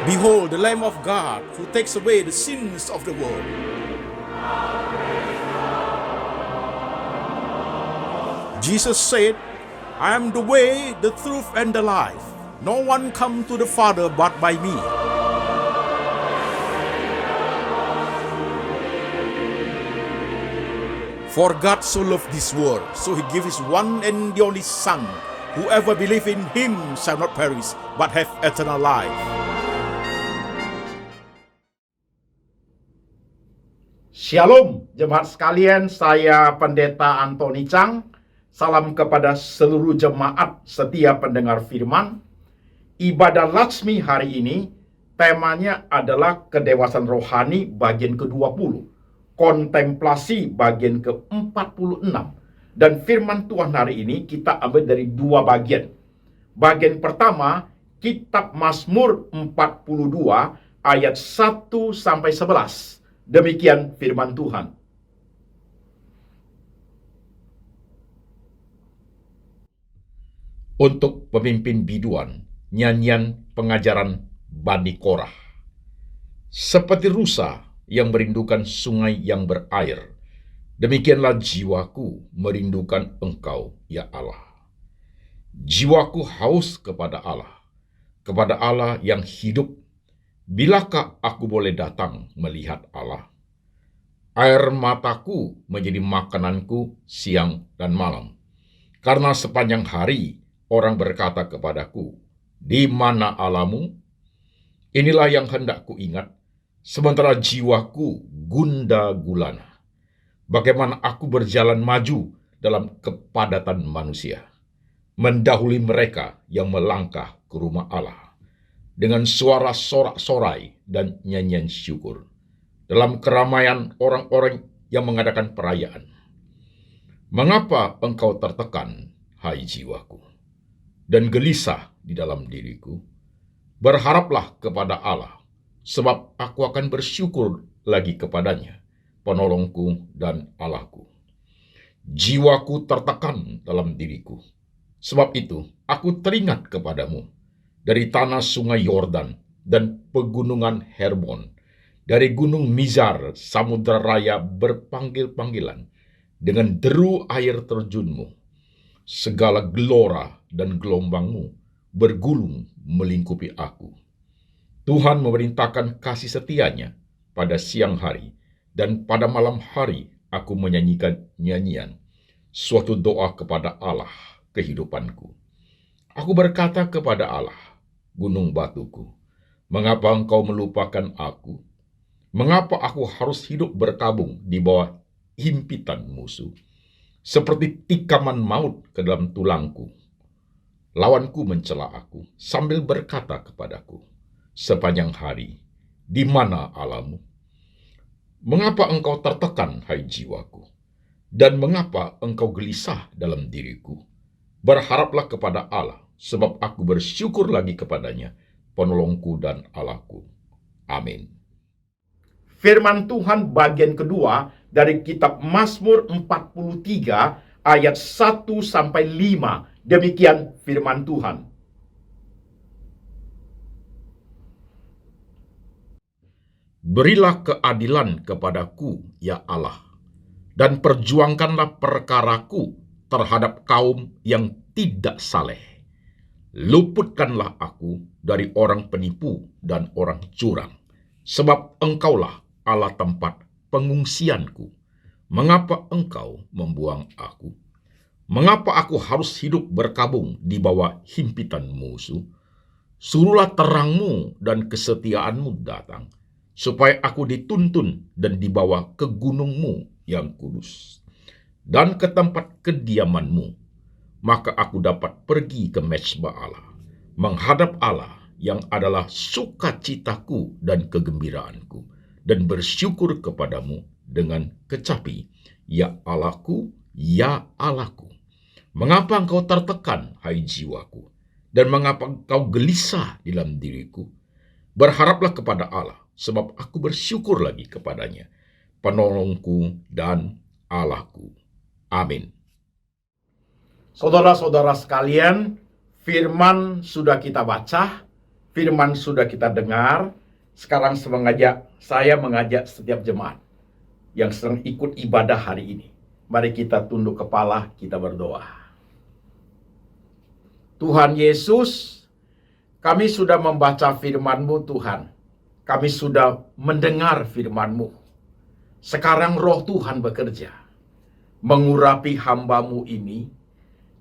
Behold the Lamb of God who takes away the sins of the world. Jesus said, I am the way, the truth, and the life. No one come to the Father but by me. For God so loved this world, so he gave his one and the only Son. Whoever believe in him shall not perish, but have eternal life. Shalom, jemaat sekalian, saya Pendeta Antoni Chang. Salam kepada seluruh jemaat setia pendengar firman. Ibadah Laksmi hari ini, temanya adalah kedewasaan rohani bagian ke-20. Kontemplasi bagian ke-46. Dan firman Tuhan hari ini kita ambil dari dua bagian. Bagian pertama, Kitab Mazmur 42 ayat 1 sampai 11. Demikian firman Tuhan. Untuk pemimpin biduan, nyanyian pengajaran Bani Korah. Seperti rusa yang merindukan sungai yang berair, demikianlah jiwaku merindukan Engkau, ya Allah. Jiwaku haus kepada Allah yang hidup. Bilakah aku boleh datang melihat Allah? Air mataku menjadi makananku siang dan malam. Karena sepanjang hari orang berkata kepadaku, di mana Allahmu? Inilah yang hendak ku ingat, sementara jiwaku gundah gulana. Bagaimana aku berjalan maju dalam kepadatan manusia, mendahului mereka yang melangkah ke rumah Allah, dengan suara sorak-sorai dan nyanyian syukur, dalam keramaian orang-orang yang mengadakan perayaan. Mengapa engkau tertekan, hai jiwaku, dan gelisah di dalam diriku? Berharaplah kepada Allah, sebab aku akan bersyukur lagi kepadanya, penolongku dan Allahku. Jiwaku tertekan dalam diriku, sebab itu aku teringat kepadamu, dari tanah sungai Yordan dan pegunungan Hermon, dari gunung Mizar samudra raya berpanggil-panggilan, dengan deru air terjunmu. Segala gelora dan gelombangmu bergulung melingkupi aku. Tuhan memerintahkan kasih setianya pada siang hari, dan pada malam hari aku menyanyikan nyanyian, suatu doa kepada Allah kehidupanku. Aku berkata kepada Allah, gunung batuku, mengapa engkau melupakan aku? Mengapa aku harus hidup berkabung di bawah himpitan musuh? Seperti tikaman maut ke dalam tulangku. Lawanku mencela aku sambil berkata kepadaku sepanjang hari, di mana Allahmu? Mengapa engkau tertekan, hai jiwaku? Dan mengapa engkau gelisah dalam diriku? Berharaplah kepada Allah, sebab aku bersyukur lagi kepadanya, penolongku dan Allahku. Amin. Firman Tuhan bagian kedua dari kitab Mazmur 43 ayat 1 sampai 5. Demikian firman Tuhan. Berilah keadilan kepadaku, ya Allah, dan perjuangkanlah perkaraku terhadap kaum yang tidak saleh. Luputkanlah aku dari orang penipu dan orang curang, sebab engkaulah Allah tempat pengungsianku. Mengapa engkau membuang aku? Mengapa aku harus hidup berkabung di bawah himpitan musuh? Suruhlah terangmu dan kesetiaanmu datang, supaya aku dituntun dan dibawa ke gunungmu yang kudus, dan ke tempat kediamanmu. Maka aku dapat pergi ke mezbah Allah, menghadap Allah yang adalah sukacitaku dan kegembiraanku, dan bersyukur kepadamu dengan kecapi, ya Allahku, ya Allahku. Mengapa engkau tertekan, hai jiwaku? Dan mengapa engkau gelisah di dalam diriku? Berharaplah kepada Allah, sebab aku bersyukur lagi kepadanya, penolongku dan Allahku. Amin. Saudara-saudara sekalian, firman sudah kita baca, firman sudah kita dengar. Sekarang saya mengajak setiap jemaat yang sedang ikut ibadah hari ini. Mari kita tunduk kepala, kita berdoa. Tuhan Yesus, kami sudah membaca firman-Mu Tuhan. Kami sudah mendengar firman-Mu. Sekarang roh Tuhan bekerja. Mengurapi hamba-Mu ini.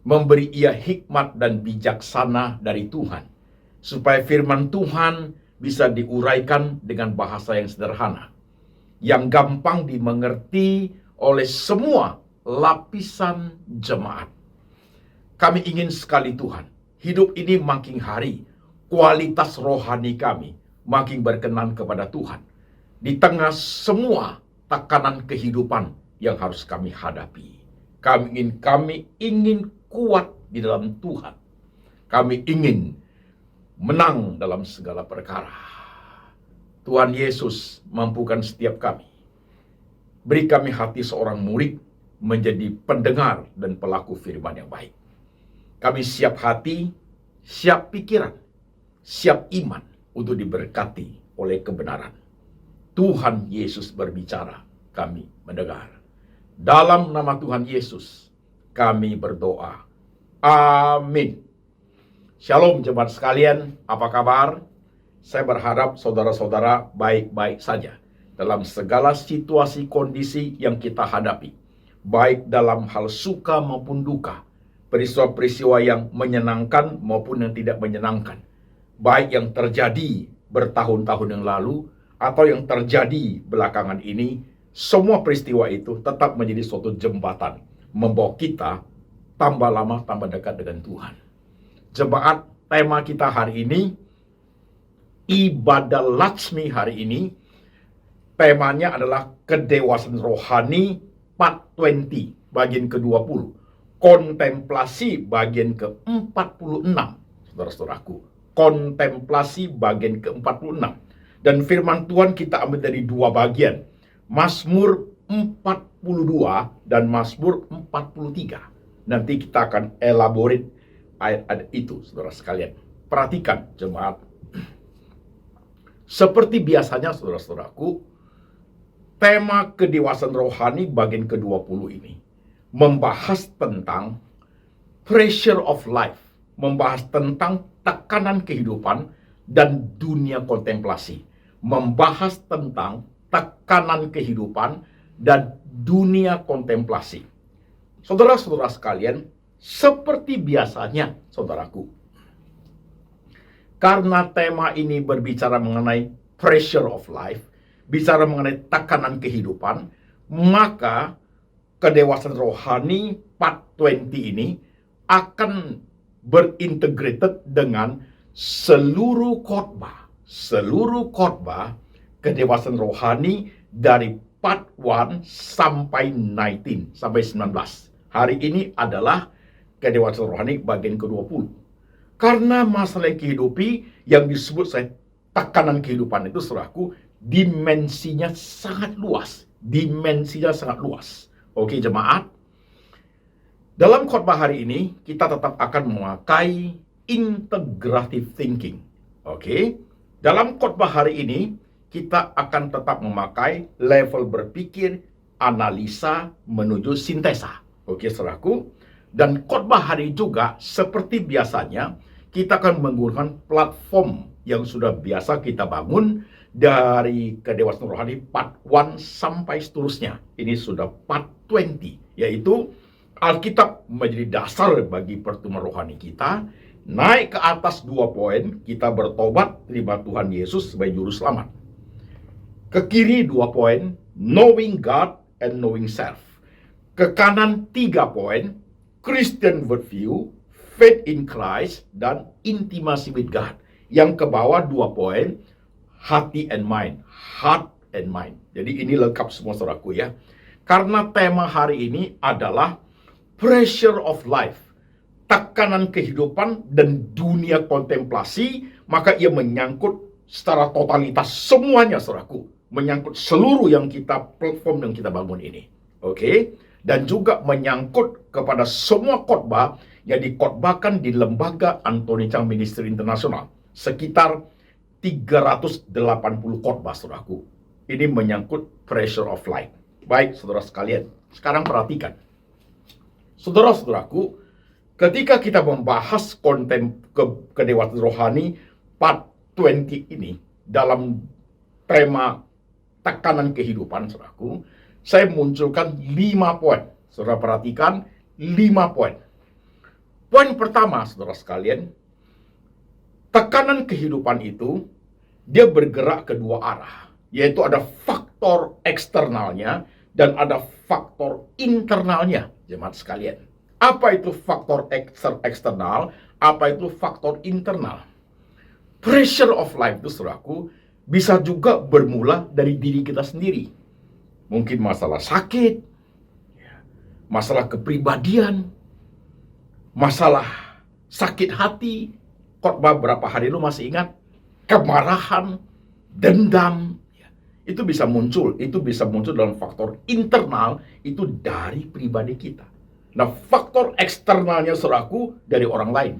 Memberi ia hikmat dan bijaksana dari Tuhan. Supaya firman Tuhan bisa diuraikan dengan bahasa yang sederhana. Yang gampang dimengerti oleh semua lapisan jemaat. Kami ingin sekali Tuhan, hidup ini makin hari, kualitas rohani kami makin berkenan kepada Tuhan. Di tengah semua tekanan kehidupan yang harus kami hadapi. Kami ingin kuat di dalam Tuhan. Kami ingin menang dalam segala perkara. Tuhan Yesus mampukan setiap kami. Beri kami hati seorang murid menjadi pendengar dan pelaku firman yang baik. Kami siap hati, siap pikiran, siap iman untuk diberkati oleh kebenaran. Tuhan Yesus berbicara, kami mendengar. Dalam nama Tuhan Yesus, kami berdoa. Amin. Shalom jemaat sekalian, apa kabar? Saya berharap saudara-saudara baik-baik saja dalam segala situasi kondisi yang kita hadapi. Baik dalam hal suka maupun duka. Peristiwa-peristiwa yang menyenangkan maupun yang tidak menyenangkan. Baik yang terjadi bertahun-tahun yang lalu atau yang terjadi belakangan ini. Semua peristiwa itu tetap menjadi suatu jembatan. Membawa kita tambah lama tambah dekat dengan Tuhan. Jemaat, tema kita hari ini, ibadah Latsmi hari ini, temanya adalah kedewasaan rohani part 20, bagian ke-20. Kontemplasi bagian ke-46, saudara-saudaraku. Kontemplasi bagian ke-46. Dan firman Tuhan kita ambil dari dua bagian. Mazmur 42 dan Mazmur 43. Nanti kita akan elaborate ayat-ayat itu, saudara sekalian. Perhatikan, jemaat. Seperti biasanya, saudara-saudaraku, tema kedewasaan rohani bagian ke-20 ini membahas tentang pressure of life, membahas tentang tekanan kehidupan dan dunia kontemplasi, membahas tentang tekanan kehidupan dan dunia kontemplasi. Saudara-saudara sekalian, seperti biasanya, saudaraku, karena tema ini berbicara mengenai pressure of life, bicara mengenai tekanan kehidupan, maka kedewasaan rohani part 20 ini akan berintegrated dengan seluruh khotbah kedewasaan rohani dari part 1 sampai 19 sampai 19. Hari ini adalah kedewasaan rohani bagian ke-20. Karena masalah yang kehidupi yang disebut saya tekanan kehidupan itu, saudaraku, dimensinya sangat luas. Oke, jemaat. Dalam khotbah hari ini kita tetap akan memakai integrative thinking. Oke. Dalam khotbah hari ini kita akan tetap memakai level berpikir, analisa menuju sintesa. Oke, saudaraku. Dan khotbah hari juga seperti biasanya kita akan menggunakan platform yang sudah biasa kita bangun dari kedewasaan rohani part 1 sampai seterusnya. Ini sudah part 20, yaitu Alkitab menjadi dasar bagi pertumbuhan rohani kita. Naik ke atas 2 poin, kita bertobat, terima Tuhan Yesus sebagai juru selamat. Ke kiri 2 poin, knowing God and knowing self. Ke kanan 3 poin, Christian worldview, faith in Christ, dan intimacy with God. Yang ke bawah 2 poin, hati and mind, heart and mind. Jadi ini lengkap semua, saudaraku ya. Karena tema hari ini adalah pressure of life, tekanan kehidupan dan dunia kontemplasi, maka ia menyangkut secara totalitas semuanya, saudaraku. Menyangkut seluruh yang platform yang kita bangun ini. Oke? Dan juga menyangkut kepada semua khotbah yang dikhotbahkan di lembaga Anthony Chang Ministry International. sekitar 380 khotbah, saudaraku. Ini menyangkut pressure of life. Baik, saudara sekalian, sekarang perhatikan. Saudara-saudaraku, ketika kita membahas konten kedewasaan rohani part 20 ini dalam tema tekanan kehidupan, saudaraku, saya munculkan 5 poin. Saudara perhatikan, 5 poin. Poin pertama, saudara sekalian, tekanan kehidupan itu dia bergerak ke dua arah, yaitu ada faktor eksternalnya dan ada faktor internalnya, jemaat sekalian. Apa itu faktor eksternal? Apa itu faktor internal? Pressure of life itu, saudaraku, bisa juga bermula dari diri kita sendiri. Mungkin masalah sakit, masalah kepribadian, masalah sakit hati. Khotbah berapa hari lu masih ingat? Kemarahan, dendam, itu bisa muncul dalam faktor internal, itu dari pribadi kita. Nah, faktor eksternalnya, saudaraku, dari orang lain.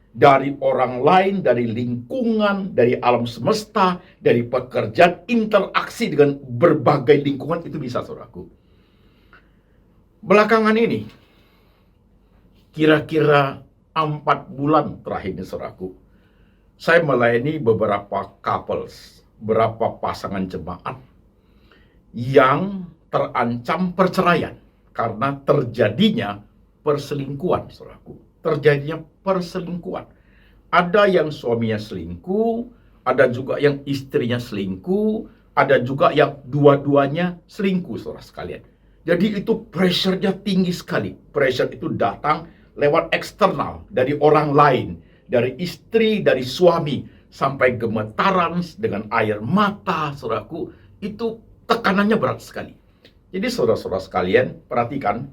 Dari orang lain, dari lingkungan, dari alam semesta, dari pekerjaan, interaksi dengan berbagai lingkungan, itu bisa, saudaraku. Belakangan ini, kira-kira 4 bulan terakhir ini, saudaraku, saya melayani beberapa couples, beberapa pasangan jemaat yang terancam perceraian karena terjadinya perselingkuhan, saudaraku. Terjadinya perselingkuhan. Ada yang suaminya selingkuh, ada juga yang istrinya selingkuh, ada juga yang dua-duanya selingkuh, saudara sekalian. Jadi itu pressure-nya tinggi sekali. Pressure itu datang lewat eksternal, dari orang lain, dari istri, dari suami, sampai gemetaran dengan air mata, saudaraku. Itu tekanannya berat sekali. Jadi saudara-saudara sekalian, perhatikan,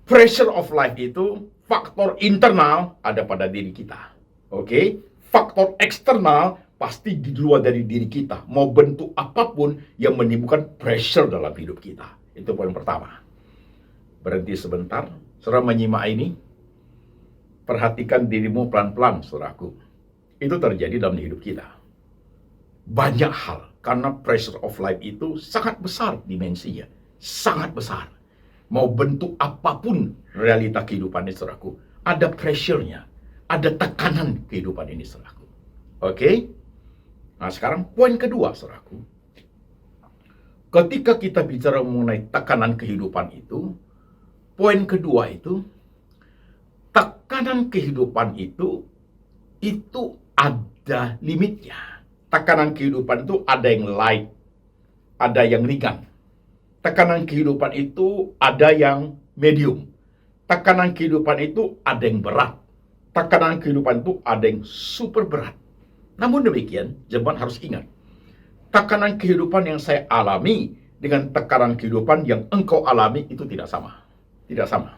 pressure of life itu faktor internal ada pada diri kita. Oke? Faktor eksternal pasti di luar dari diri kita. Mau bentuk apapun yang menimbulkan pressure dalam hidup kita. Itu poin pertama. Berhenti sebentar. Saudara menyimak ini. Perhatikan dirimu pelan-pelan, saudaraku. Itu terjadi dalam hidup kita. Banyak hal. Karena pressure of life itu sangat besar dimensinya. Sangat besar. Mau bentuk apapun realita kehidupan ini, saudaraku, ada pressure-nya, ada tekanan kehidupan ini, saudaraku. Oke? Nah, sekarang poin kedua, saudaraku. Ketika kita bicara mengenai tekanan kehidupan itu, poin kedua itu, tekanan kehidupan itu ada limitnya. Tekanan kehidupan itu ada yang light, ada yang ringan. Tekanan kehidupan itu ada yang medium. Tekanan kehidupan itu ada yang berat. Tekanan kehidupan itu ada yang super berat. Namun demikian, jemaat harus ingat, tekanan kehidupan yang saya alami dengan tekanan kehidupan yang engkau alami itu tidak sama. Tidak sama.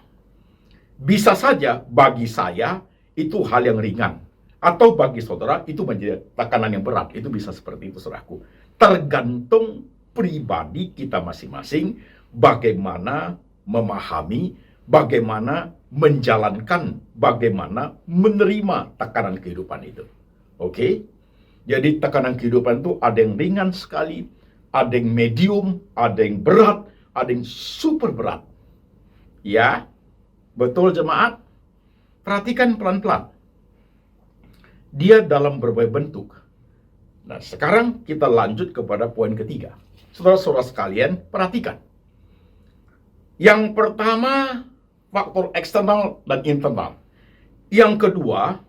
Bisa saja bagi saya itu hal yang ringan. Atau bagi saudara itu menjadi tekanan yang berat. Itu bisa seperti itu, saudaraku. Tergantung pribadi kita masing-masing, bagaimana memahami, bagaimana menjalankan, bagaimana menerima tekanan kehidupan itu. Oke? Jadi tekanan kehidupan itu ada yang ringan sekali, ada yang medium, ada yang berat, ada yang super berat. Ya, betul jemaat? Perhatikan pelan-pelan. Dia dalam berbagai bentuk. Nah, sekarang kita lanjut kepada poin ketiga. Saudara-saudara sekalian, perhatikan. Yang pertama, faktor eksternal dan internal. Yang kedua,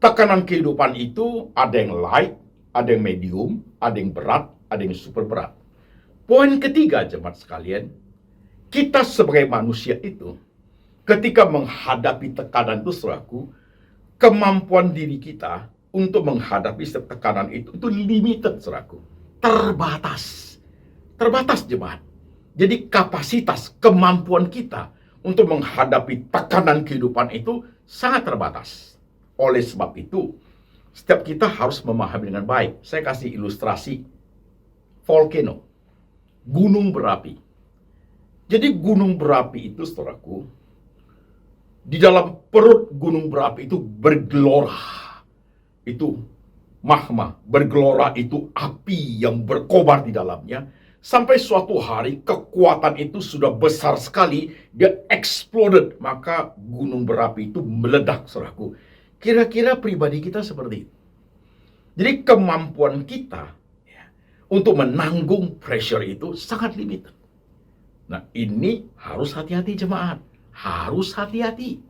tekanan kehidupan itu ada yang light, ada yang medium, ada yang berat, ada yang super berat. Poin ketiga, jemaat sekalian, kita sebagai manusia itu, ketika menghadapi tekanan itu, saudaraku, kemampuan diri kita untuk menghadapi tekanan itu limited, saudaraku. Terbatas, jemaat. Jadi kapasitas, kemampuan kita untuk menghadapi tekanan kehidupan itu sangat terbatas. Oleh sebab itu, setiap kita harus memahami dengan baik. Saya kasih ilustrasi volcano, gunung berapi. Jadi gunung berapi itu, saudaraku, di dalam perut gunung berapi itu bergelora. itu magma, bergelora itu api yang berkobar di dalamnya. Sampai suatu hari kekuatan itu sudah besar sekali, dia exploded, maka gunung berapi itu meledak, saudaraku. Kira-kira pribadi kita seperti itu. Jadi kemampuan kita untuk menanggung pressure itu sangat limited. Nah, ini harus hati-hati jemaat. Harus hati-hati.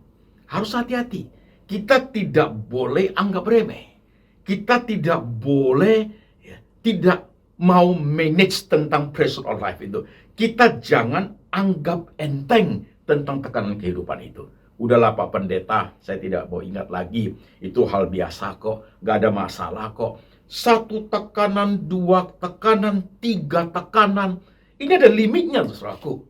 Harus hati-hati. Kita tidak boleh anggap remeh. Kita tidak boleh tidak mau manage tentang pressure of life itu. Kita jangan anggap enteng tentang tekanan kehidupan itu. Udahlah Pak Pendeta, saya tidak mau ingat lagi. Itu hal biasa kok, gak ada masalah kok. 1 tekanan, 2 tekanan, 3 tekanan. Ini ada limitnya, saudaraku.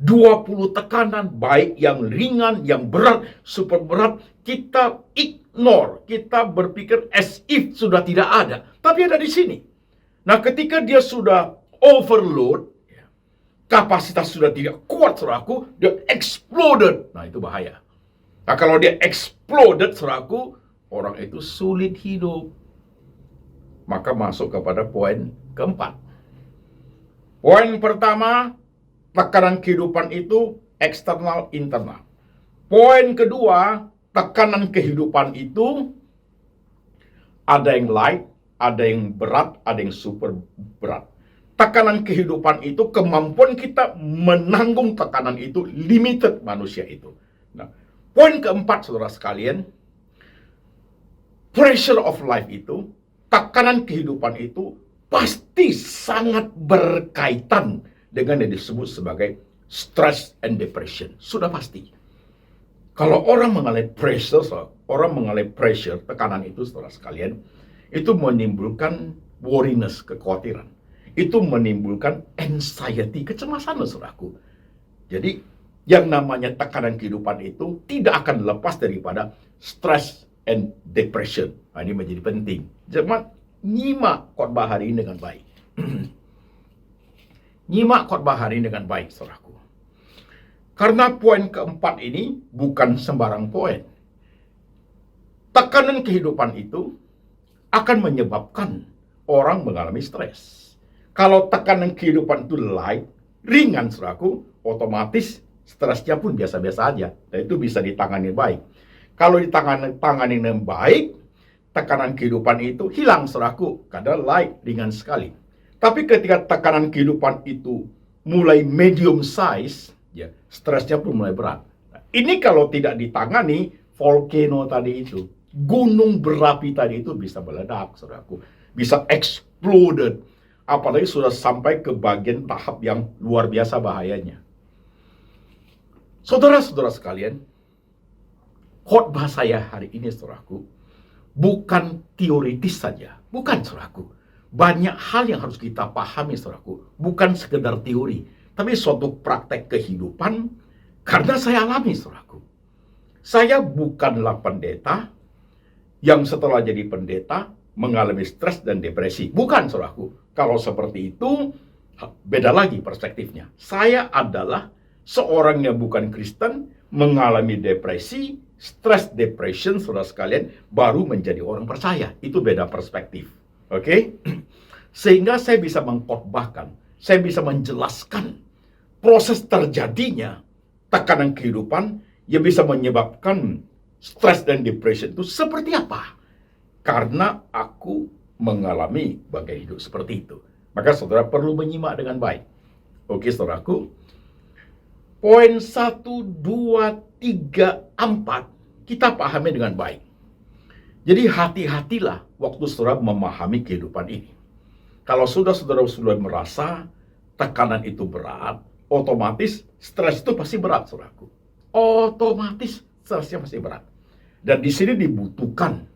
20 tekanan, baik yang ringan, yang berat, super berat, kita ignore. Kita berpikir as if sudah tidak ada. Tapi ada di sini. Nah, ketika dia sudah overload, kapasitas sudah tidak kuat, saudaraku, dia exploded. Nah, itu bahaya. Nah, kalau dia exploded, saudaraku, orang itu sulit hidup. Maka masuk kepada poin keempat. Poin pertama, tekanan kehidupan itu eksternal, internal. Poin kedua, tekanan kehidupan itu ada yang light, ada yang berat, ada yang super berat. Tekanan kehidupan itu, kemampuan kita menanggung tekanan itu limited manusia itu. Nah, poin keempat, saudara sekalian, pressure of life itu, tekanan kehidupan itu pasti sangat berkaitan dengan yang disebut sebagai stress and depression. Sudah pasti. Kalau orang mengalami pressure, tekanan itu, saudara sekalian, itu menimbulkan worriness, kekhawatiran. Itu menimbulkan anxiety, kecemasan, saudaraku. Jadi, yang namanya tekanan kehidupan itu tidak akan lepas daripada stress and depression. Nah, ini menjadi penting. Jemaat, nyimak khotbah hari ini dengan baik. Nyimak khotbah hari ini dengan baik, saudaraku. Karena poin keempat ini bukan sembarang poin. Tekanan kehidupan itu akan menyebabkan orang mengalami stres. Kalau tekanan kehidupan itu light, ringan, saudaraku, otomatis stresnya pun biasa-biasa aja. Dan itu bisa ditangani baik. Kalau ditangani dengan baik, tekanan kehidupan itu hilang, saudaraku, karena light, ringan sekali. Tapi ketika tekanan kehidupan itu mulai medium size, ya, stresnya pun mulai berat. Nah, ini kalau tidak ditangani, volcano tadi itu, gunung berapi tadi itu bisa meledak, saudaraku. Bisa exploded. Apalagi sudah sampai ke bagian tahap yang luar biasa bahayanya. Saudara-saudara sekalian, khotbah saya hari ini, saudaraku, bukan teoritis saja. Bukan, saudaraku. Banyak hal yang harus kita pahami, saudaraku. Bukan sekedar teori, tapi suatu praktek kehidupan. Karena saya alami, saudaraku. Saya bukanlah pendeta yang setelah jadi pendeta mengalami stres dan depresi. Bukan, saudaraku. Kalau seperti itu, beda lagi perspektifnya. Saya adalah seorang yang bukan Kristen, mengalami depresi, stres, depression, saudara sekalian, baru menjadi orang percaya. Itu beda perspektif. Oke? Sehingga saya bisa mengkhotbahkan, saya bisa menjelaskan proses terjadinya tekanan kehidupan yang bisa menyebabkan stres dan depression itu seperti apa. Karena aku mengalami bagai hidup seperti itu. Maka saudara perlu menyimak dengan baik. Oke, saudaraku. Poin 1, 2, 3, 4 kita pahami dengan baik. Jadi hati-hatilah waktu saudara memahami kehidupan ini. Kalau saudara sudah merasa tekanan itu berat, otomatis stres itu pasti berat, saudaraku. Otomatis stresnya pasti berat. Dan di sini dibutuhkan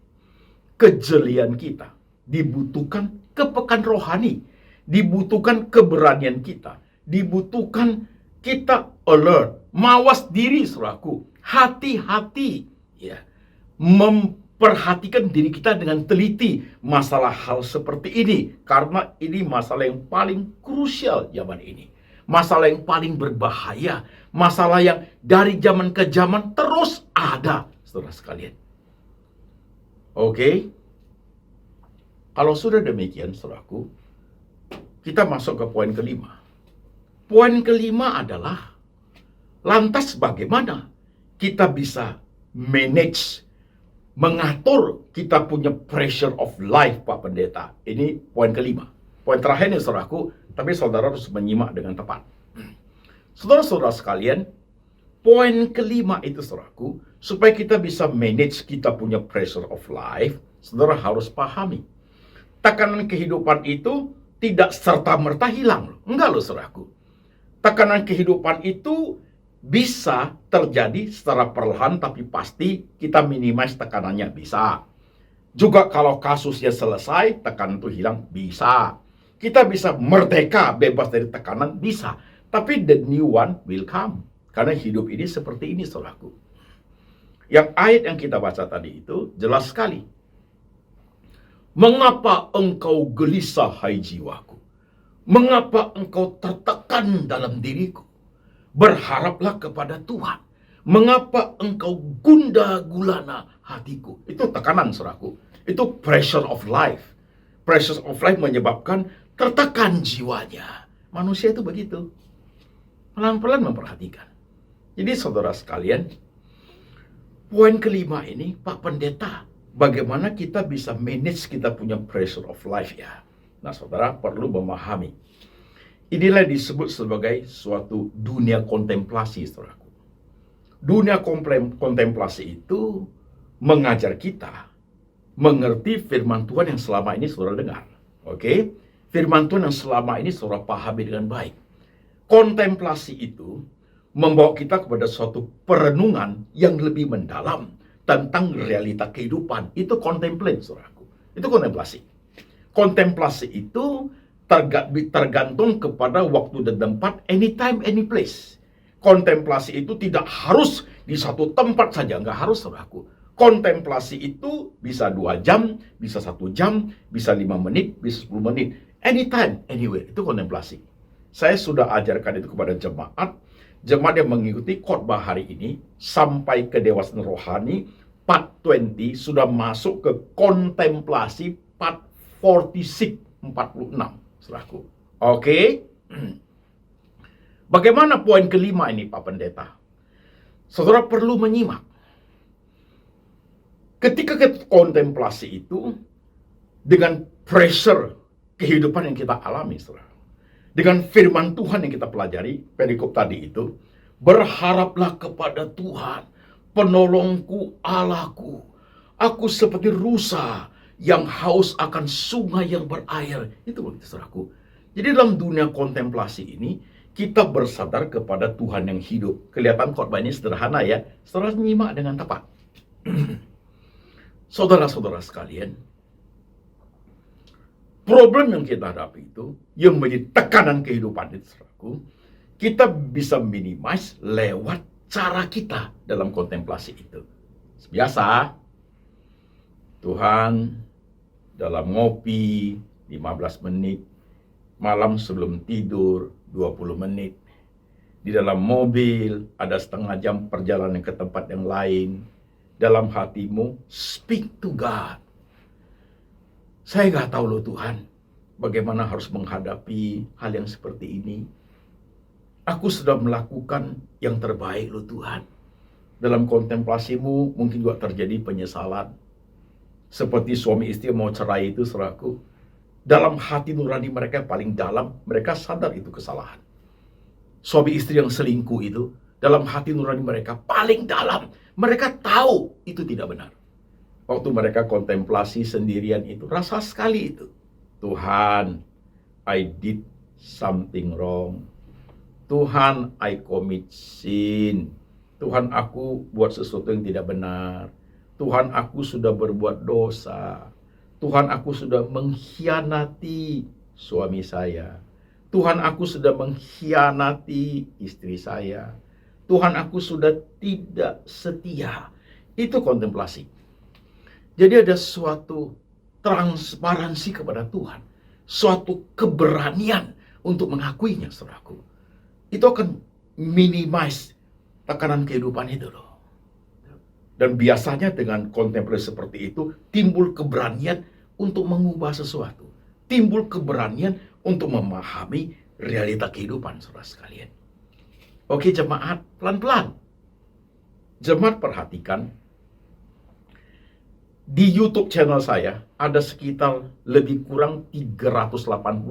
kejelian kita, dibutuhkan kepekaan rohani, dibutuhkan keberanian kita, dibutuhkan kita alert, mawas diri, saudaraku, hati-hati, ya, memperhatikan diri kita dengan teliti masalah hal seperti ini, karena ini masalah yang paling krusial zaman ini, masalah yang paling berbahaya, masalah yang dari zaman ke zaman terus ada, saudara sekalian. Oke, Kalau sudah demikian, saudaraku, kita masuk ke poin kelima. Poin kelima adalah, lantas bagaimana kita bisa manage, mengatur kita punya pressure of life, Pak Pendeta. Ini poin kelima. Poin terakhir nih, saudaraku, tapi saudara harus menyimak dengan tepat. Saudara-saudara sekalian, poin kelima itu, saudaraku, supaya kita bisa manage kita punya pressure of life, saudara harus pahami. Tekanan kehidupan itu tidak serta-merta hilang. Enggak loh, saudaraku. Tekanan kehidupan itu bisa terjadi secara perlahan, tapi pasti kita minimize tekanannya, bisa. Juga kalau kasusnya selesai, tekanan itu hilang, bisa. Kita bisa merdeka, bebas dari tekanan, bisa. Tapi the new one will come. Karena hidup ini seperti ini, saudaraku. Yang ayat yang kita baca tadi itu jelas sekali. Mengapa engkau gelisah, hai jiwaku? Mengapa engkau tertekan dalam diriku? Berharaplah kepada Tuhan. Mengapa engkau gundah gulana hatiku? Itu tekanan, saudaraku. Itu pressure of life. Pressure of life menyebabkan tertekan jiwanya. Manusia itu begitu. Pelan-pelan memperhatikan. Jadi saudara sekalian, poin kelima ini, Pak Pendeta, bagaimana kita bisa manage kita punya pressure of life ya? Nah, saudara perlu memahami. Inilah disebut sebagai suatu dunia kontemplasi, saudaraku. Dunia kontemplasi itu mengajar kita mengerti firman Tuhan yang selama ini saudara dengar. Oke? Firman Tuhan yang selama ini saudara pahami dengan baik. Kontemplasi itu membawa kita kepada suatu perenungan yang lebih mendalam tentang realita kehidupan. Itu contemplate, saudaraku. Itu kontemplasi. Kontemplasi itu tergantung kepada waktu dan tempat, anytime, any place. Kontemplasi itu tidak harus di satu tempat saja, nggak harus, saudaraku. Kontemplasi itu bisa 2 jam, bisa 1 jam, bisa 5 menit, bisa 10 menit. Anytime, anywhere, itu kontemplasi. Saya sudah ajarkan itu kepada jemaat. Jemaat yang mengikuti khotbah hari ini sampai ke dewasa rohani, part 20 sudah masuk ke kontemplasi part 46, saudaraku. Oke. Bagaimana poin kelima ini, Pak Pendeta? Saudara perlu menyimak. Ketika kita kontemplasi itu, dengan pressure kehidupan yang kita alami, saudara, dengan firman Tuhan yang kita pelajari, perikop tadi itu, berharaplah kepada Tuhan, penolongku, Allahku. Aku seperti rusa yang haus akan sungai yang berair. Itu begitu, saudaraku. Jadi dalam dunia kontemplasi ini, kita bersandar kepada Tuhan yang hidup. Kelihatan khotbah ini sederhana ya. Saudara nyimak dengan tepat. Saudara-saudara sekalian, problem yang kita hadapi itu, yang menjadi tekanan kehidupan itu, saudaraku, kita bisa minimize lewat cara kita dalam kontemplasi itu. Biasa, Tuhan dalam ngopi 15 menit, malam sebelum tidur 20 menit, di dalam mobil ada setengah jam perjalanan ke tempat yang lain. Dalam hatimu, speak to God. Saya nggak tahu loh Tuhan, bagaimana harus menghadapi hal yang seperti ini. Aku sudah melakukan yang terbaik loh Tuhan. Dalam kontemplasimu mungkin juga terjadi penyesalan. Seperti suami istri mau cerai itu, saudaraku. Dalam hati nurani mereka yang paling dalam, mereka sadar itu kesalahan. Suami istri yang selingkuh itu, dalam hati nurani mereka paling dalam, mereka tahu itu tidak benar. Waktu mereka kontemplasi sendirian itu, rasa sekali itu. Tuhan, I did something wrong. Tuhan, I commit sin. Tuhan, aku buat sesuatu yang tidak benar. Tuhan, aku sudah berbuat dosa. Tuhan, aku sudah mengkhianati suami saya. Tuhan, aku sudah mengkhianati istri saya. Tuhan, aku sudah tidak setia. Itu kontemplasi. Jadi ada suatu transparansi kepada Tuhan. Suatu keberanian untuk mengakuinya, saudaraku. Itu akan minimize tekanan kehidupan itu loh. Dan biasanya dengan kontemplasi seperti itu, timbul keberanian untuk mengubah sesuatu. Timbul keberanian untuk memahami realita kehidupan, saudara sekalian. Oke jemaat, pelan-pelan. Jemaat perhatikan, di YouTube channel saya ada sekitar lebih kurang 380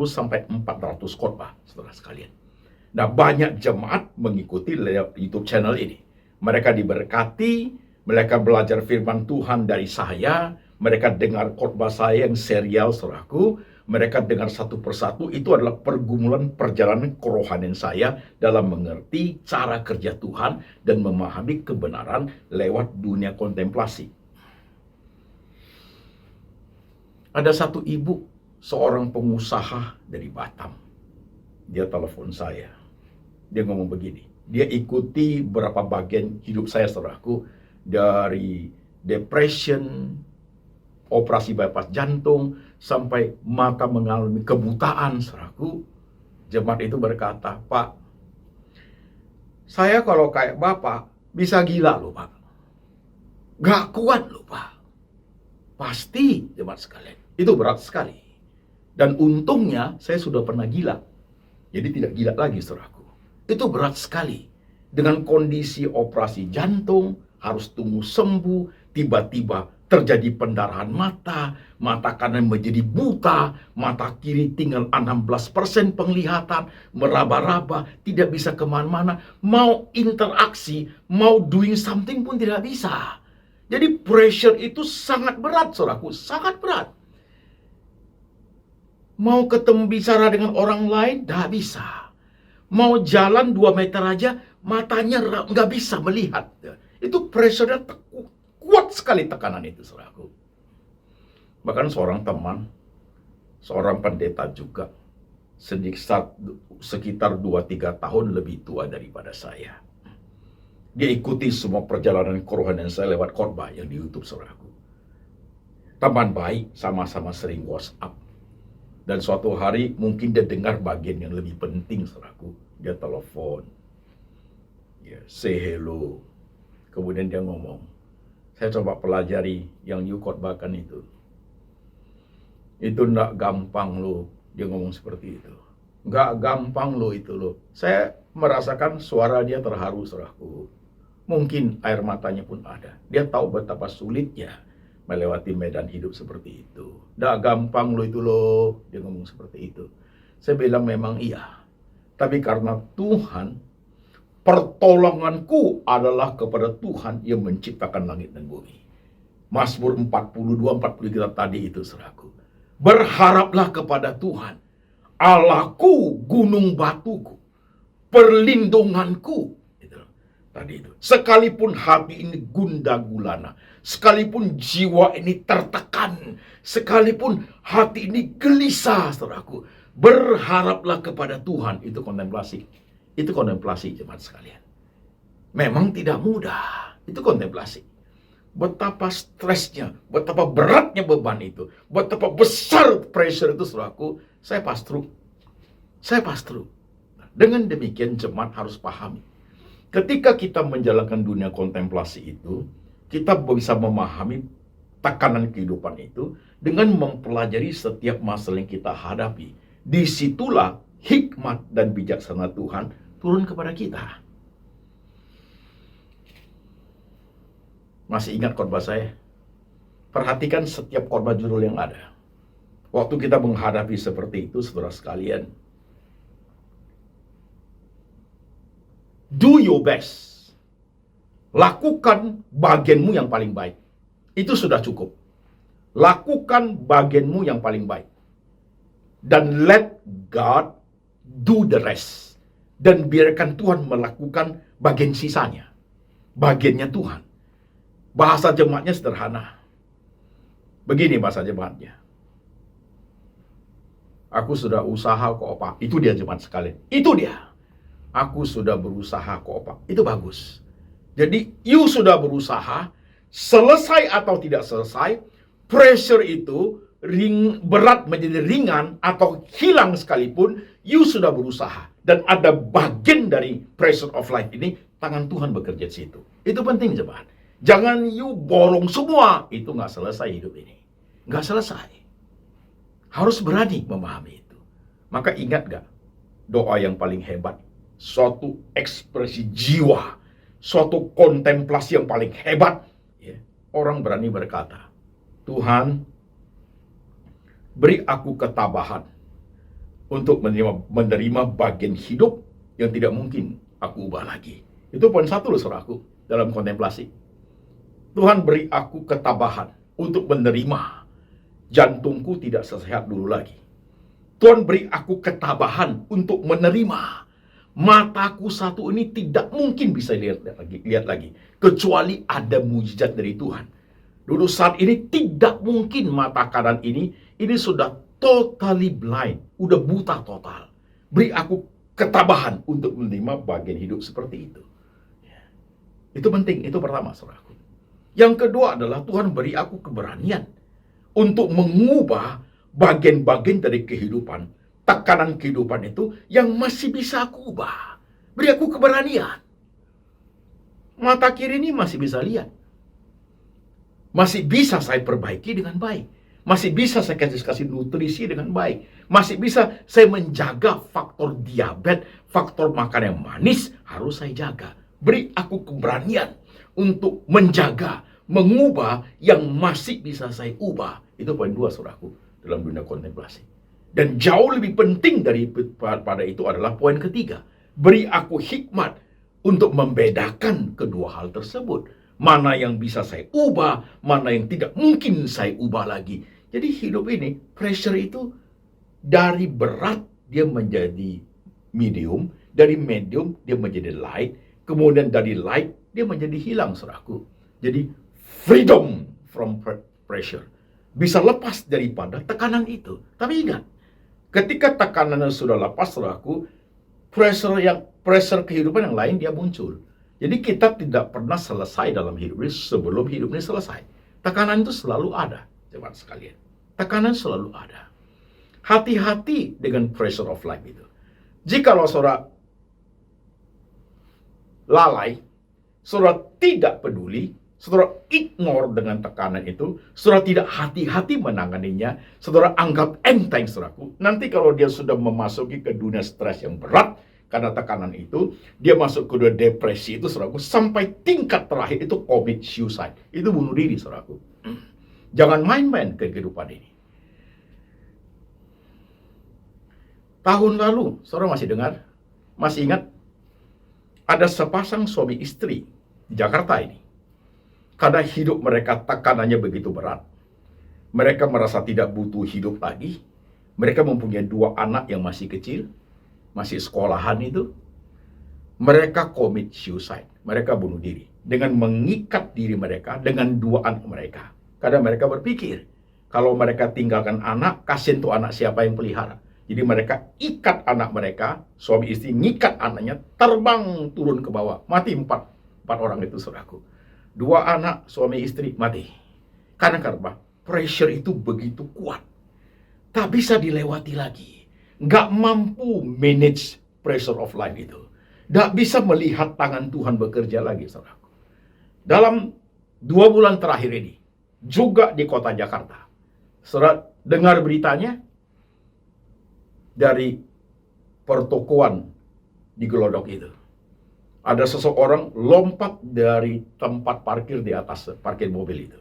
sampai 400 khotbah, saudara sekalian. Nah, banyak jemaat mengikuti YouTube channel ini. Mereka diberkati, mereka belajar firman Tuhan dari saya, mereka dengar khotbah saya yang serial, saudaraku. Mereka dengar satu persatu, itu adalah pergumulan perjalanan kerohanian saya dalam mengerti cara kerja Tuhan dan memahami kebenaran lewat dunia kontemplasi. Ada satu ibu, seorang pengusaha dari Batam. Dia telepon saya. Dia ngomong begini, dia ikuti beberapa bagian hidup saya, saudaraku, dari depression, operasi bypass jantung, sampai mata mengalami kebutaan, saudaraku. Jemaat itu berkata, Pak, saya kalau kayak Bapak, bisa gila loh Pak. Gak kuat loh Pak. Pasti, jemaat sekalian. Itu berat sekali. Dan untungnya, saya sudah pernah gila. Jadi tidak gila lagi, saudaraku. Itu berat sekali. Dengan kondisi operasi jantung, harus tunggu sembuh, tiba-tiba terjadi pendarahan mata, mata kanan menjadi buta, mata kiri tinggal 16% penglihatan, meraba-raba, tidak bisa kemana-mana, mau interaksi, mau doing something pun tidak bisa. Jadi pressure itu sangat berat, saudaraku, sangat berat. Mau ketemu bicara dengan orang lain, tidak bisa. Mau jalan 2 meter aja, matanya nggak bisa melihat. Itu pressure-nya kuat sekali tekanan itu, saudaraku. Bahkan seorang teman, seorang pendeta juga, sekitar 2-3 tahun lebih tua daripada saya. Dia ikuti semua perjalanan kerohanian saya lewat khotbah yang di YouTube, saudaraku. Teman baik, sama-sama sering WhatsApp. Dan suatu hari mungkin dia dengar bagian yang lebih penting, saudaraku. Dia telepon. Ya, say hello. Kemudian dia ngomong, saya coba pelajari yang you khotbahkan itu. Itu nggak gampang loh. Dia ngomong seperti itu. Nggak gampang loh itu loh. Saya merasakan suara dia terharu, saudaraku. Mungkin air matanya pun ada. Dia tahu betapa sulitnya melewati medan hidup seperti itu. Nggak gampang loh itu loh. Dia ngomong seperti itu. Saya bilang memang iya. Tapi karena Tuhan, pertolonganku adalah kepada Tuhan yang menciptakan langit dan bumi. Mazmur 42-43 tadi itu, saudaraku. Berharaplah kepada Tuhan. Allahku, gunung batuku, perlindunganku. Tadi itu. Sekalipun hati ini gundah gulana, sekalipun jiwa ini tertekan, sekalipun hati ini gelisah, saudaraku, berharaplah kepada Tuhan. Itu kontemplasi. Itu kontemplasi, jemaat sekalian. Memang tidak mudah. Itu kontemplasi. Betapa stresnya, betapa beratnya beban itu, betapa besar pressure itu, saudaraku. Saya pass through. Saya pass through. Dengan demikian jemaat harus pahami. Ketika kita menjalankan dunia kontemplasi itu, kita bisa memahami tekanan kehidupan itu dengan mempelajari setiap masalah yang kita hadapi. Disitulah hikmat dan bijaksana Tuhan turun kepada kita. Masih ingat khotbah saya? Perhatikan setiap khotbah judul yang ada. Waktu kita menghadapi seperti itu, saudara sekalian, do your best. Lakukan bagianmu yang paling baik. Itu sudah cukup. Lakukan bagianmu yang paling baik. Dan let God do the rest. Dan biarkan Tuhan melakukan bagian sisanya. Bagiannya Tuhan. Bahasa jemaatnya sederhana. Begini bahasa jemaatnya. Aku sudah usaha kok, Pak. Itu dia jemaat sekalian. Itu dia. Aku sudah berusaha kok, Pak. Itu bagus. Jadi, you sudah berusaha, selesai atau tidak selesai, pressure itu berat menjadi ringan atau hilang sekalipun, you sudah berusaha. Dan ada bagian dari pressure of life ini, tangan Tuhan bekerja di situ. Itu penting, jemaat. Jangan you borong semua. Itu nggak selesai hidup ini. Nggak selesai. Harus berani memahami itu. Maka ingat gak, doa yang paling hebat, suatu ekspresi jiwa, suatu kontemplasi yang paling hebat, ya, orang berani berkata, Tuhan, beri aku ketabahan untuk menerima bagian hidup yang tidak mungkin aku ubah lagi. Itu poin 1 loh saudaraku dalam kontemplasi. Tuhan, beri aku ketabahan untuk menerima jantungku tidak sesehat dulu lagi. Tuhan, beri aku ketabahan untuk menerima mataku satu ini tidak mungkin bisa lihat lagi kecuali ada mujizat dari Tuhan. Dulu saat ini tidak mungkin mata kanan ini sudah totally blind, udah buta total. Beri aku ketabahan untuk menerima bagian hidup seperti itu. Itu penting, itu pertama saudaraku. Yang kedua adalah Tuhan beri aku keberanian untuk mengubah bagian-bagian dari kehidupan, tekanan kehidupan itu yang masih bisa aku ubah. Beri aku keberanian. Mata kiri ini masih bisa lihat. Masih bisa saya perbaiki dengan baik. Masih bisa saya kasih nutrisi dengan baik. Masih bisa saya menjaga faktor diabetes, faktor makan yang manis harus saya jaga. Beri aku keberanian untuk menjaga, mengubah yang masih bisa saya ubah. Itu poin 2 saudaraku dalam dunia kontemplasi. Dan jauh lebih penting daripada itu adalah poin ketiga. Beri aku hikmat untuk membedakan kedua hal tersebut. Mana yang bisa saya ubah, mana yang tidak mungkin saya ubah lagi. Jadi hidup ini, pressure itu dari berat dia menjadi medium, dari medium dia menjadi light, kemudian dari light dia menjadi hilang saudaraku. Jadi freedom from pressure. Bisa lepas daripada tekanan itu. Tapi ingat, ketika tekanannya sudah lepas saudaraku, pressure kehidupan yang lain dia muncul. Jadi kita tidak pernah selesai dalam hidup ini sebelum hidup ini selesai. Tekanan itu selalu ada, teman sekalian. Tekanan selalu ada. Hati-hati dengan pressure of life itu. Jikalau saudara lalai, saudara tidak peduli, saudara ignore dengan tekanan itu, saudara tidak hati-hati menanganinya, saudara anggap enteng saudaraku. Nanti kalau dia sudah memasuki ke dunia stres yang berat, karena tekanan itu, dia masuk ke dunia depresi itu saudaraku, sampai tingkat terakhir itu commit suicide. Itu bunuh diri saudaraku. Jangan main-main ke kehidupan ini. Tahun lalu, saudara masih dengar? Masih ingat? Ada sepasang suami istri di Jakarta ini. Karena hidup mereka tekanannya begitu berat. Mereka merasa tidak butuh hidup lagi. Mereka mempunyai 2 anak yang masih kecil. Masih sekolahan itu. Mereka commit suicide. Mereka bunuh diri. Dengan mengikat diri mereka dengan 2 anak mereka. Karena mereka berpikir, kalau mereka tinggalkan anak, kasihan tuh anak siapa yang pelihara. Jadi mereka ikat anak mereka, suami istri ngikat anaknya, terbang turun ke bawah. Mati 4 orang itu saudaraku. 2 anak, suami istri mati. Karena pressure itu begitu kuat. Tak bisa dilewati lagi. Nggak mampu manage pressure of life itu. Nggak bisa melihat tangan Tuhan bekerja lagi, saudaraku. Dalam 2 bulan terakhir ini, juga di kota Jakarta, saudara dengar beritanya dari pertokoan di Glodok itu. Ada seseorang lompat dari tempat parkir di atas parkir mobil itu.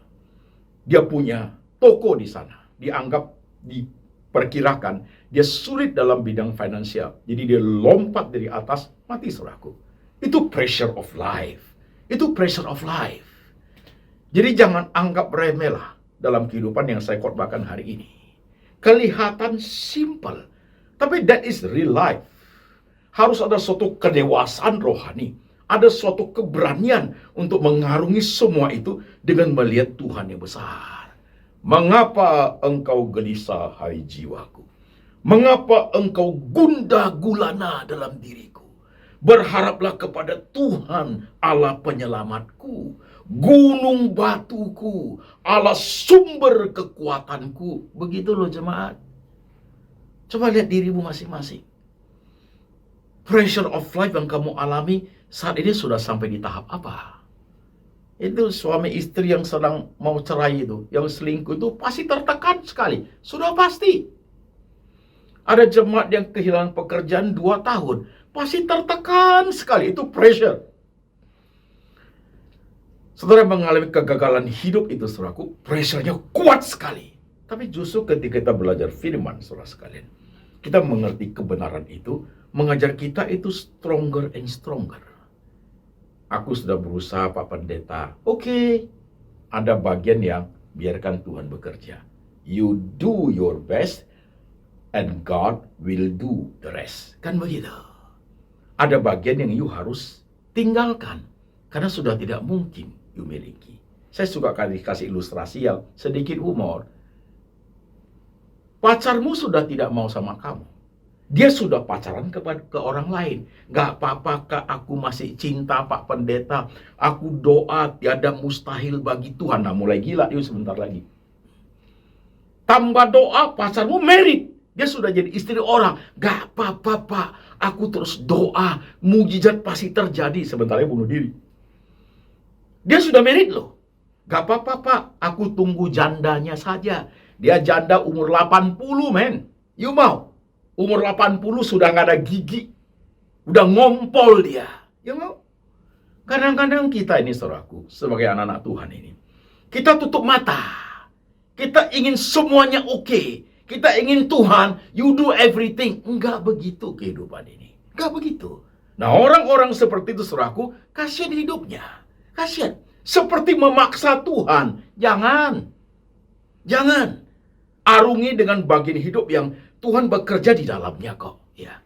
Dia punya toko di sana. Dianggap, diperkirakan, dia sulit dalam bidang finansial. Jadi dia lompat dari atas, mati saudaraku. Itu pressure of life. Itu pressure of life. Jadi jangan anggap remeh lah dalam kehidupan yang saya khotbahkan hari ini. Kelihatan simple, tapi that is real life. Harus ada suatu kedewasaan rohani. Ada suatu keberanian untuk mengarungi semua itu dengan melihat Tuhan yang besar. Mengapa engkau gelisah, hai jiwaku? Mengapa engkau gundah gulana dalam diriku? Berharaplah kepada Tuhan Allah penyelamatku, gunung batuku, Allah sumber kekuatanku. Begitu loh jemaat. Coba lihat dirimu masing-masing. Pressure of life yang kamu alami saat ini sudah sampai di tahap apa? Itu suami istri yang sedang mau cerai itu, yang selingkuh itu pasti tertekan sekali. Sudah pasti. Ada jemaat yang kehilangan pekerjaan 2 tahun. Pasti tertekan sekali. Itu pressure. Saudara mengalami kegagalan hidup itu, saudaraku, pressure-nya kuat sekali. Tapi justru ketika kita belajar firman, saudara sekalian, kita mengerti kebenaran itu, mengajar kita itu stronger and stronger. Aku sudah berusaha, Pak Pendeta. Oke, ada bagian yang biarkan Tuhan bekerja. You do your best, and God will do the rest. Kan begitu. Ada bagian yang you harus tinggalkan, karena sudah tidak mungkin you miliki. Saya suka kasih ilustrasi yang sedikit humor. Pacarmu sudah tidak mau sama kamu. Dia sudah pacaran ke orang lain. Gak apa-apa Kak, aku masih cinta Pak Pendeta. Aku doa tiada mustahil bagi Tuhan. Nah mulai gila dia sebentar lagi. Tambah doa pacarmu married. Dia sudah jadi istri orang. Gak apa-apa Pak, aku terus doa. Mujizat pasti terjadi. Sebentar lagi bunuh diri. Dia sudah married loh. Gak apa-apa Pak, aku tunggu jandanya saja. Dia janda umur 80 men. You mau? Umur 80 sudah nggak ada gigi. Udah ngompol dia. You mau? Kadang-kadang kita ini saudaraku, sebagai anak-anak Tuhan ini, kita tutup mata. Kita ingin semuanya oke. Kita ingin Tuhan, you do everything. Enggak begitu kehidupan ini. Enggak begitu. Nah orang-orang seperti itu saudaraku, kasihan hidupnya. Kasihan. Seperti memaksa Tuhan. Jangan. Jangan. Arungi dengan bagian hidup yang Tuhan bekerja di dalamnya kok. Ya.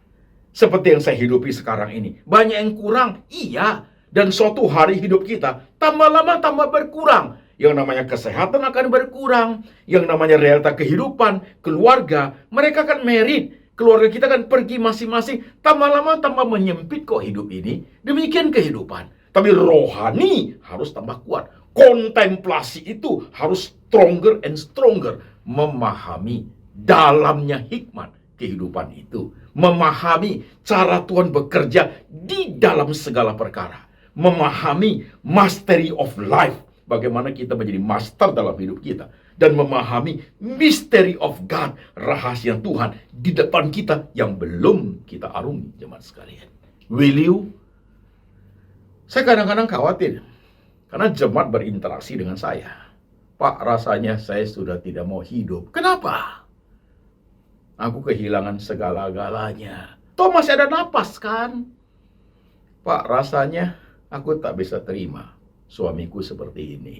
Seperti yang saya hidupi sekarang ini. Banyak yang kurang. Iya. Dan suatu hari hidup kita tambah lama tambah berkurang. Yang namanya kesehatan akan berkurang. Yang namanya realita kehidupan, keluarga. Mereka kan married. Keluarga kita kan pergi masing-masing. Tambah lama tambah menyempit kok hidup ini. Demikian kehidupan. Tapi rohani harus tambah kuat. Kontemplasi itu harus stronger and stronger. Memahami dalamnya hikmat kehidupan itu. Memahami cara Tuhan bekerja di dalam segala perkara. Memahami mastery of life. Bagaimana kita menjadi master dalam hidup kita. Dan memahami mystery of God. Rahasia Tuhan di depan kita yang belum kita arungi, jemaat sekalian. Will you? Saya kadang-kadang khawatir. Karena jemaat berinteraksi dengan saya. Pak, rasanya saya sudah tidak mau hidup. Kenapa? Aku kehilangan segala-galanya. Toh masih ada napas kan? Pak, rasanya aku tak bisa terima suamiku seperti ini.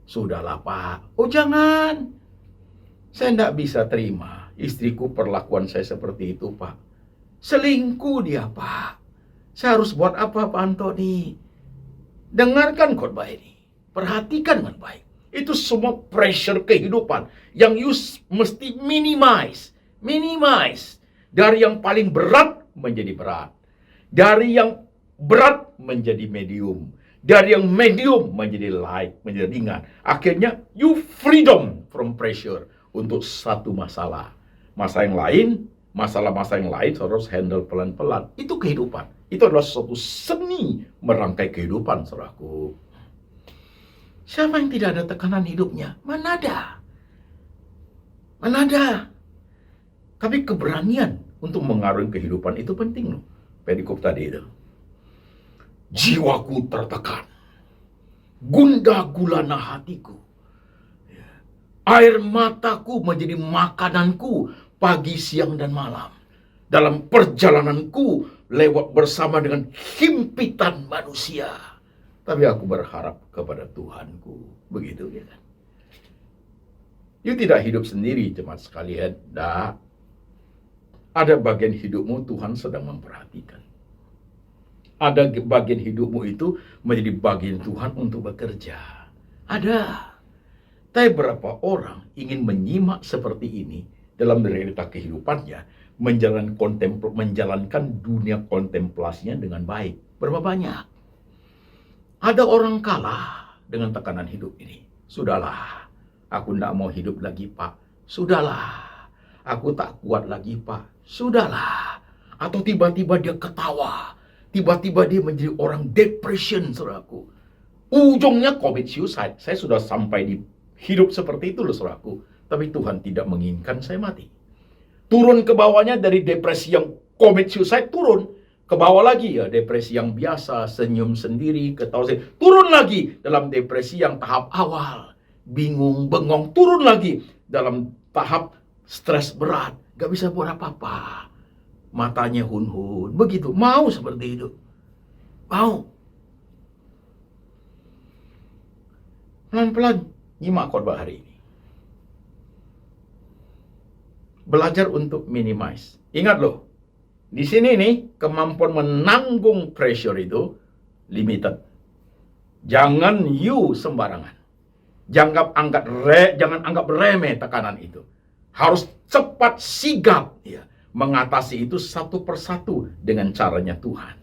Sudahlah Pak. Oh jangan. Saya tidak bisa terima istriku perlakuan saya seperti itu Pak. Selingkuh dia Pak. Saya harus buat apa Pak Antoni? Dengarkan khotbah ini. Perhatikan dengan baik. Itu semua pressure kehidupan yang you mesti minimize. Minimize. Dari yang paling berat menjadi berat. Dari yang berat menjadi medium. Dari yang medium menjadi light, menjadi ringan. Akhirnya you freedom from pressure untuk satu masalah. Masalah yang lain, masalah-masalah yang lain harus handle pelan-pelan. Itu kehidupan. Itu adalah suatu seni merangkai kehidupan, saudaraku. Siapa yang tidak ada tekanan hidupnya? Mana ada? Mana ada? Tapi keberanian untuk mengarungi kehidupan itu penting loh. Perikop tadi itu. Jiwaku tertekan. Gundah gulana hatiku. Air mataku menjadi makananku pagi, siang, dan malam. Dalam perjalananku lewat bersama dengan himpitan manusia. Tapi aku berharap kepada Tuhanku. Begitu ya kan. You tidak hidup sendiri jemaat sekalian. Nah, ada bagian hidupmu Tuhan sedang memperhatikan. Ada bagian hidupmu itu menjadi bagian Tuhan untuk bekerja. Ada. Tapi berapa orang ingin menyimak seperti ini dalam realita kehidupannya, menjalankan dunia kontemplasinya dengan baik. Berapa banyak? Ada orang kalah dengan tekanan hidup ini. Sudahlah, aku tidak mau hidup lagi Pak. Sudahlah, aku tak kuat lagi Pak. Sudahlah. Atau tiba-tiba dia ketawa. Tiba-tiba dia menjadi orang depression, saudaraku. Ujungnya commit suicide. Saya sudah sampai di hidup seperti itu loh, saudaraku. Tapi Tuhan tidak menginginkan saya mati. Turun ke bawahnya dari depresi yang commit suicide, turun. Ke bawah lagi ya depresi yang biasa, senyum sendiri, ketawa sendiri. Turun lagi dalam depresi yang tahap awal. Bingung, bengong, turun lagi dalam tahap stres berat. Gak bisa buat apa-apa. Matanya hun-hun. Begitu. Mau seperti itu? Mau? Pelan-pelan nyimak khotbah hari ini. Belajar untuk minimize. Ingat loh, di sini nih kemampuan menanggung pressure itu limited. Jangan you sembarangan. Jangan anggap remeh tekanan itu. Harus cepat sigap ya, mengatasi itu satu persatu dengan caranya Tuhan.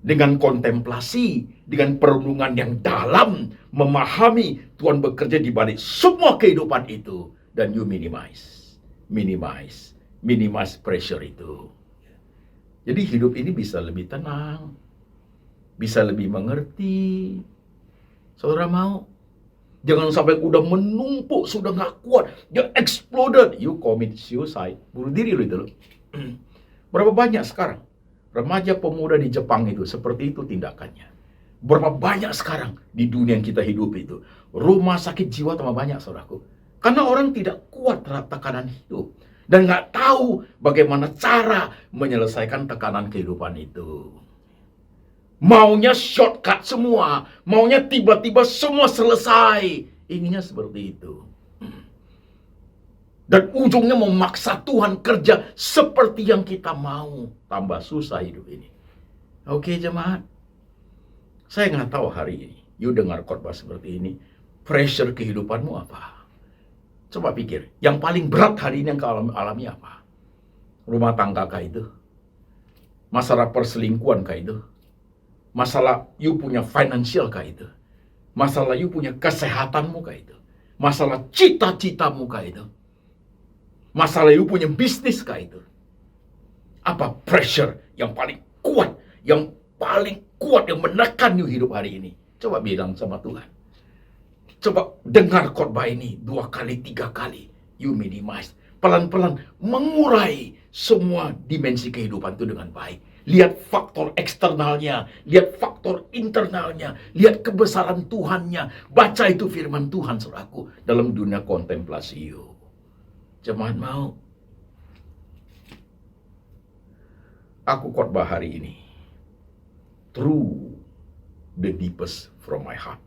Dengan kontemplasi, dengan perenungan yang dalam, memahami Tuhan bekerja di balik semua kehidupan itu, dan you minimize pressure itu. Jadi hidup ini bisa lebih tenang, bisa lebih mengerti. Saudara mau? Jangan sampai udah menumpuk, sudah nggak kuat, dia exploded, you commit suicide, bunuh diri lo itu loh. Berapa banyak sekarang remaja pemuda di Jepang itu seperti itu tindakannya. Berapa banyak sekarang di dunia yang kita hidup itu rumah sakit jiwa tambah banyak, saudaraku. Karena orang tidak kuat terhadap tekanan hidup dan nggak tahu bagaimana cara menyelesaikan tekanan kehidupan itu. Maunya shortcut semua, maunya tiba-tiba semua selesai. Inginnya seperti itu. Dan ujungnya memaksa Tuhan kerja seperti yang kita mau. Tambah susah hidup ini. Oke jemaat. Saya nggak tahu hari ini, you dengar khotbah seperti ini, pressure kehidupanmu apa? Coba pikir, yang paling berat hari ini yang kau alami apa? Rumah tangga kah itu? Masalah perselingkuhan kah itu? Masalah you punya financial kah itu? Masalah you punya kesehatanmu kah itu? Masalah cita-citamu kah itu? Masalah you punya bisnis kah itu? Apa pressure yang paling kuat, yang menekan you hidup hari ini? Coba bilang sama Tuhan. Coba dengar khotbah ini 2 kali, 3 kali. You minimize. Pelan-pelan mengurai semua dimensi kehidupan itu dengan baik. Lihat faktor eksternalnya, lihat faktor internalnya, lihat kebesaran Tuhannya. Baca itu firman Tuhan, saudaraku, dalam dunia kontemplasi you. Jemaat mau? Aku khotbah hari ini through the deepest from my heart.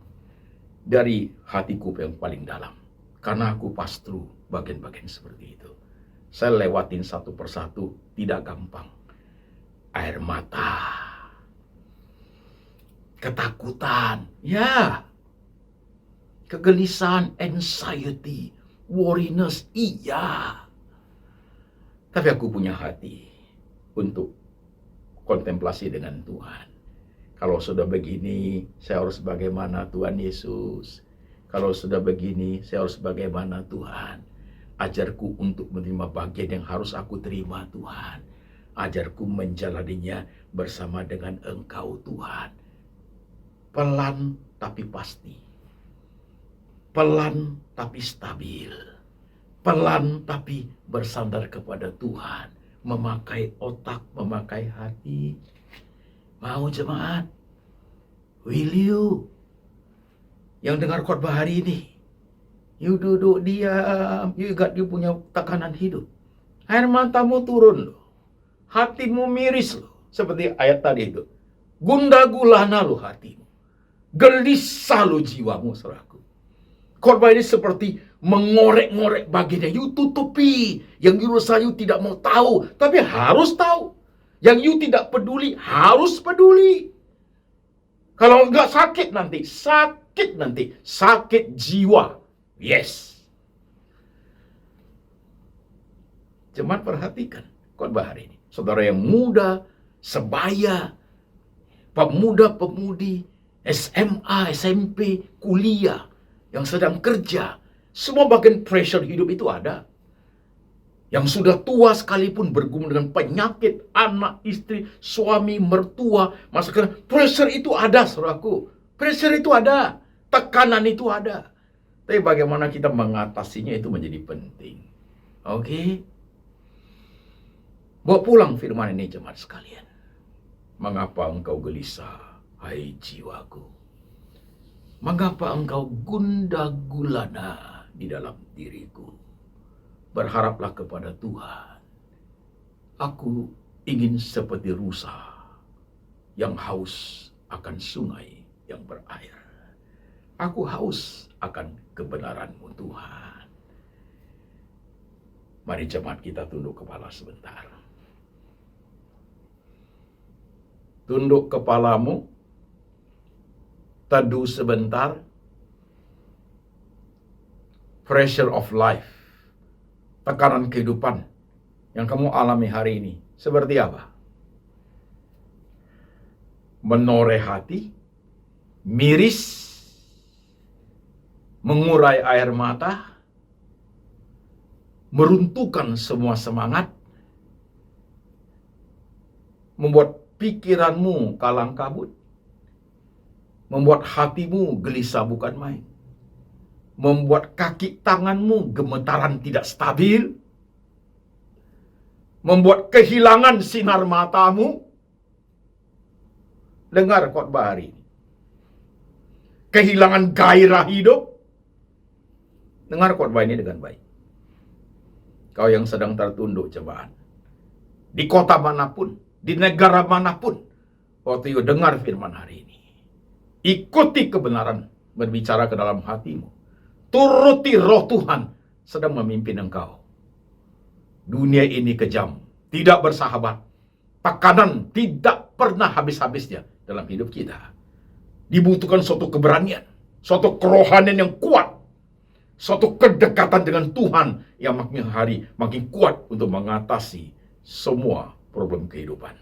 Dari hatiku yang paling dalam. Karena aku pass through bagian-bagian seperti itu. Saya lewatin satu persatu, tidak gampang. Air mata, ketakutan, ya, kegelisahan, anxiety, worriness, iya. Tapi aku punya hati untuk kontemplasi dengan Tuhan. Kalau sudah begini, saya harus bagaimana Tuhan Yesus? Kalau sudah begini, saya harus bagaimana Tuhan? Ajarku untuk menerima bagian yang harus aku terima Tuhan. Ajarku menjalaninya bersama dengan Engkau Tuhan. Pelan tapi pasti. Pelan tapi stabil. Pelan tapi bersandar kepada Tuhan. Memakai otak, memakai hati. Mau jemaat? Will you? Yang dengar khotbah hari ini. You duduk diam. You punya tekanan hidup. Air matamu turun loh. Hatimu miris loh. Seperti ayat tadi itu. Gundah gulana loh hatimu. Gelisah loh jiwamu, saudaraku. Khotbah ini seperti mengorek-ngorek bagiannya. You tutupi. Yang you rasa you tidak mau tahu. Tapi harus tahu. Yang you tidak peduli, harus peduli. Kalau enggak sakit nanti. Sakit jiwa. Yes. Jemaat perhatikan khotbah hari ini. Saudara yang muda, sebaya, pemuda-pemudi, SMA, SMP, kuliah, yang sedang kerja, semua bagian pressure hidup itu ada. Yang sudah tua sekalipun bergumul dengan penyakit, anak, istri, suami, mertua, masakan, pressure itu ada, saudaraku. Pressure itu ada, tekanan itu ada. Tapi bagaimana kita mengatasinya itu menjadi penting. Oke? Bawa pulang firman ini jemaat sekalian. Mengapa engkau gelisah, hai jiwaku? Mengapa engkau gundah gulana di dalam diriku? Berharaplah kepada Tuhan. Aku ingin seperti rusa yang haus akan sungai yang berair. Aku haus akan kebenaran-Mu Tuhan. Mari jemaat kita tunduk kepala sebentar. Tunduk kepalamu, teduh sebentar. Pressure of life, tekanan kehidupan yang kamu alami hari ini, seperti apa? Menoreh hati, miris, mengurai air mata, meruntuhkan semua semangat, membuat pikiranmu kalang kabut, membuat hatimu gelisah bukan main, membuat kaki tanganmu gemetaran tidak stabil, membuat kehilangan sinar matamu. Dengar khotbah hari ini. Kehilangan gairah hidup. Dengar khotbah ini dengan baik. Kau yang sedang tertunduk jemaat, di kota manapun, di negara manapun, waktu itu dengar firman hari ini. Ikuti kebenaran berbicara ke dalam hatimu. Turuti roh Tuhan sedang memimpin engkau. Dunia ini kejam, tidak bersahabat. Tekanan tidak pernah habis-habisnya dalam hidup kita. Dibutuhkan suatu keberanian, suatu kerohanian yang kuat, suatu kedekatan dengan Tuhan yang makin hari makin kuat untuk mengatasi semua problem kehidupan,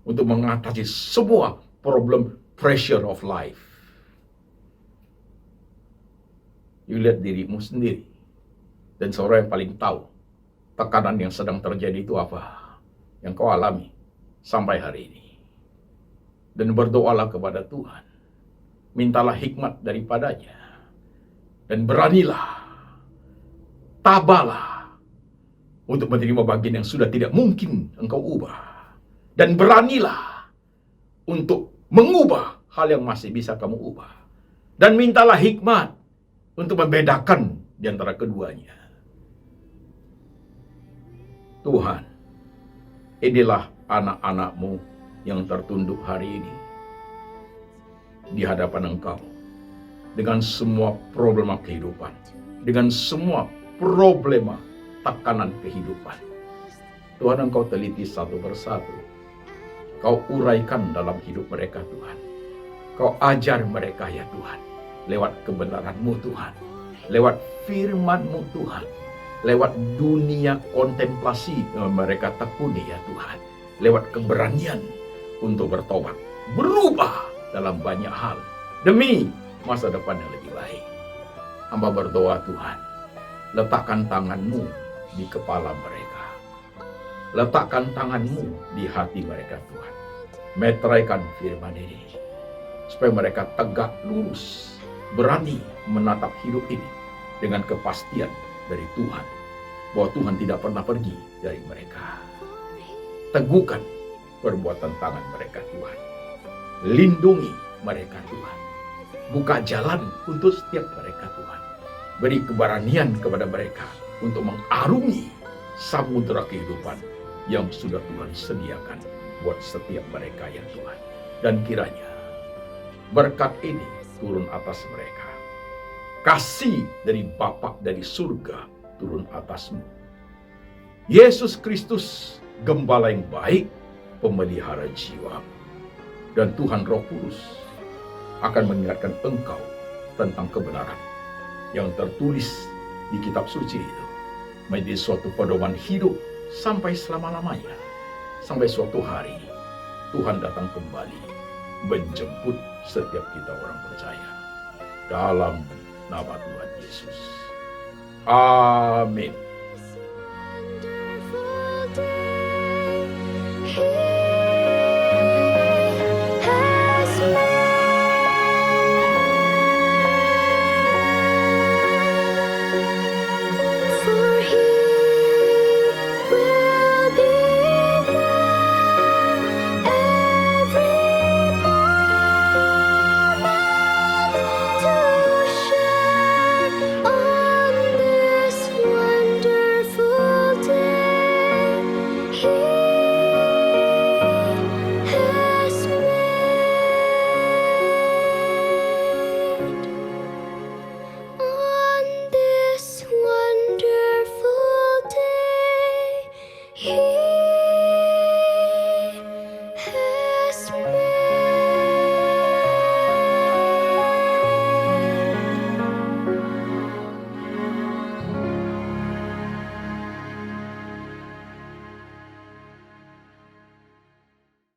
untuk mengatasi semua problem pressure of life. You lihat dirimu sendiri, dan seorang yang paling tahu tekanan yang sedang terjadi itu apa yang kau alami sampai hari ini. Dan berdoalah kepada Tuhan, mintalah hikmat daripadanya, dan beranilah, tabahlah untuk menerima bagian yang sudah tidak mungkin engkau ubah, dan beranilah untuk mengubah hal yang masih bisa kamu ubah, dan mintalah hikmat untuk membedakan di antara keduanya. Tuhan, inilah anak-anak-Mu yang tertunduk hari ini di hadapan Engkau dengan semua problema kehidupan, dengan semua problema tekanan kehidupan. Tuhan, Engkau teliti satu persatu. Kau uraikan dalam hidup mereka, Tuhan. Kau ajar mereka, ya Tuhan, lewat kebenaran-Mu, Tuhan, lewat firman-Mu, Tuhan, lewat dunia kontemplasi yang mereka tekuni, ya Tuhan, lewat keberanian untuk bertobat, berubah dalam banyak hal demi masa depan yang lebih baik. Hamba berdoa, Tuhan, letakkan tangan-Mu di kepala mereka, letakkan tangan-Mu di hati mereka, Tuhan. Meteraikan firman ini supaya mereka tegak lurus, berani menatap hidup ini dengan kepastian dari Tuhan, bahwa Tuhan tidak pernah pergi dari mereka. Teguhkan perbuatan tangan mereka, Tuhan. Lindungi mereka, Tuhan. Buka jalan untuk setiap mereka, Tuhan. Beri keberanian kepada mereka untuk mengarungi samudera kehidupan yang sudah Tuhan sediakan buat setiap mereka, ya Tuhan. Dan kiranya berkat ini turun atas mereka. Kasih dari Bapa dari surga turun atasmu. Yesus Kristus, Gembala yang baik, pemelihara jiwa, dan Tuhan Roh Kudus akan mengingatkan engkau tentang kebenaran yang tertulis di kitab suci itu menjadi suatu pedoman hidup sampai selama-lamanya, sampai suatu hari Tuhan datang kembali menjemput setiap kita orang percaya dalam nama Tuhan Yesus. Amin.